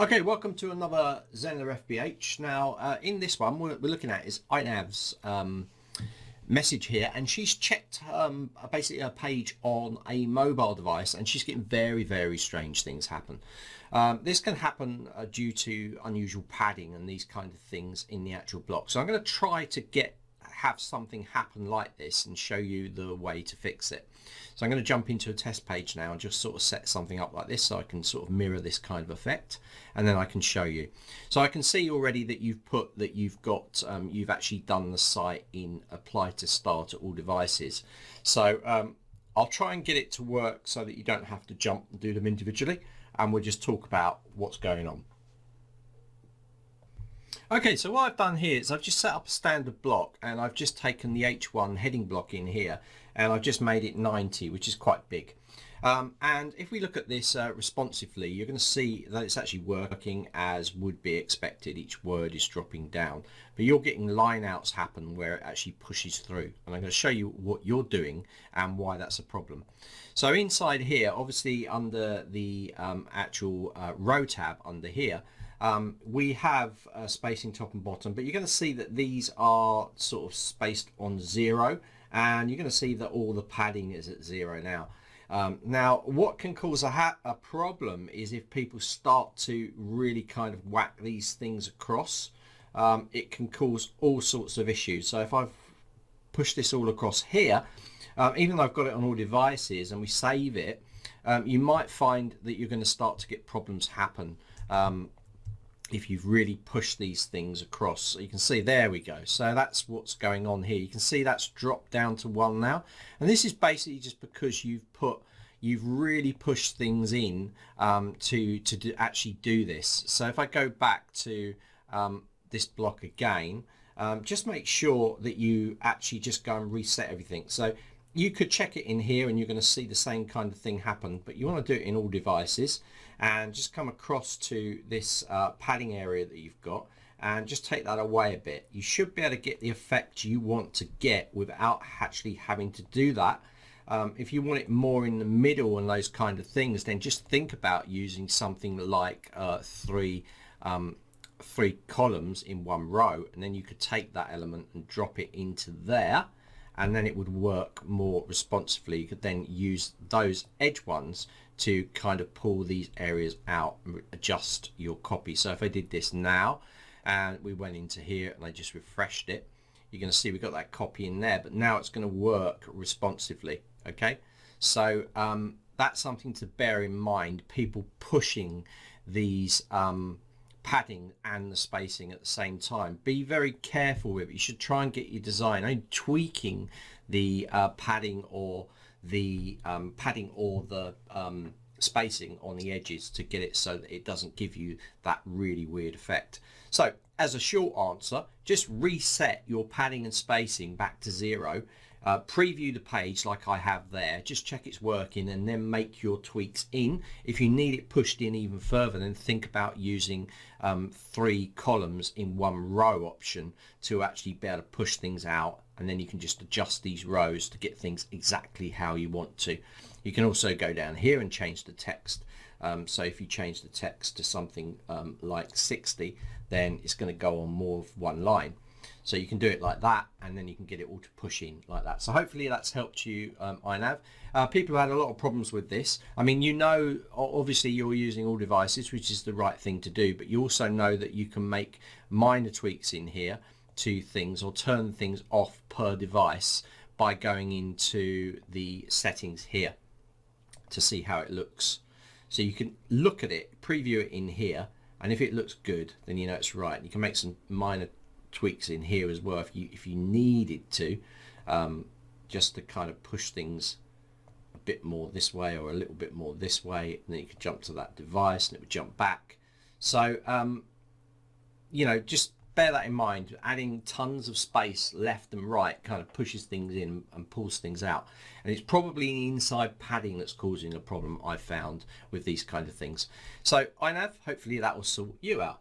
Okay, welcome to another Zenler FBH. Now, in this one, we're looking at is Einav's message here, and she's checked basically a page on a mobile device, and she's getting very strange things happen. This can happen due to unusual padding and these kind of things in the actual block. So I'm going to try to have something happen like this and show you the way to fix it. So I'm going to jump into a test page now and just sort of set something up like this so I can sort of mirror this kind of effect, and then I can show you. So I can see already that you've actually done the site in apply to start at all devices. So I'll try and get it to work so that you don't have to jump and do them individually, and we'll just talk about what's going on. Okay, so what I've done here is I've just set up a standard block, and I've just taken the H1 heading block in here, and I've just made it 90, which is quite big. And if we look at this responsively, you're going to see that it's actually working as would be expected. Each word is dropping down, but you're getting line outs happen where it actually pushes through. And I'm going to show you what you're doing and why that's a problem. So inside here, obviously under the actual row tab under here, we have spacing top and bottom, but you're going to see that these are sort of spaced on 0, and you're going to see that all the padding is at 0 now. Now, what can cause a problem is if people start to really kind of whack these things across. It can cause all sorts of issues. So if I've pushed this all across here, even though I've got it on all devices and we save it, you might find that you're going to start to get problems happen if you've really pushed these things across. So you can see, there we go. So that's what's going on here. You can see that's dropped down to 1 now, and this is basically just because you've really pushed things in to actually do this. So if I go back to this block again, just make sure that you actually just go and reset everything. So you could check it in here and you're going to see the same kind of thing happen, but you want to do it in all devices, and just come across to this padding area that you've got and just take that away a bit. You should be able to get the effect you want to get without actually having to do that. If you want it more in the middle and those kind of things, then just think about using something like three columns in one row, and then you could take that element and drop it into there, and then it would work more responsively. You could then use those edge ones to kind of pull these areas out and adjust your copy. So if I did this now and we went into here and I just refreshed it, you're going to see we've got that copy in there, but now it's going to work responsively. Okay, so that's something to bear in mind, people pushing these padding and the spacing at the same time. Be very careful with it. You should try and get your design only tweaking the padding or the spacing on the edges to get it so that it doesn't give you that really weird effect. So as a short answer, just reset your padding and spacing back to 0. Preview the page like I have there, just check it's working, and then make your tweaks in. If you need it pushed in even further, then think about using 3 columns in 1 row option to actually be able to push things out, and then you can just adjust these rows to get things exactly how you want to. You can also go down here and change the text. So if you change the text to something like 60, then it's going to go on more of one line. So you can do it like that, and then you can get it all to push in like that. So hopefully that's helped you, Einav. People have had a lot of problems with this. I mean, you know, obviously you're using all devices, which is the right thing to do, but you also know that you can make minor tweaks in here to things or turn things off per device by going into the settings here to see how it looks. So you can look at it, preview it in here, and if it looks good, then you know it's right. You can make some minor tweaks in here as well if you needed to, just to kind of push things a bit more this way or a little bit more this way, and then you could jump to that device and it would jump back. So you know, just bear that in mind. Adding tons of space left and right kind of pushes things in and pulls things out, and it's probably the inside padding that's causing a problem, I've found, with these kind of things. So Einav, hopefully that will sort you out.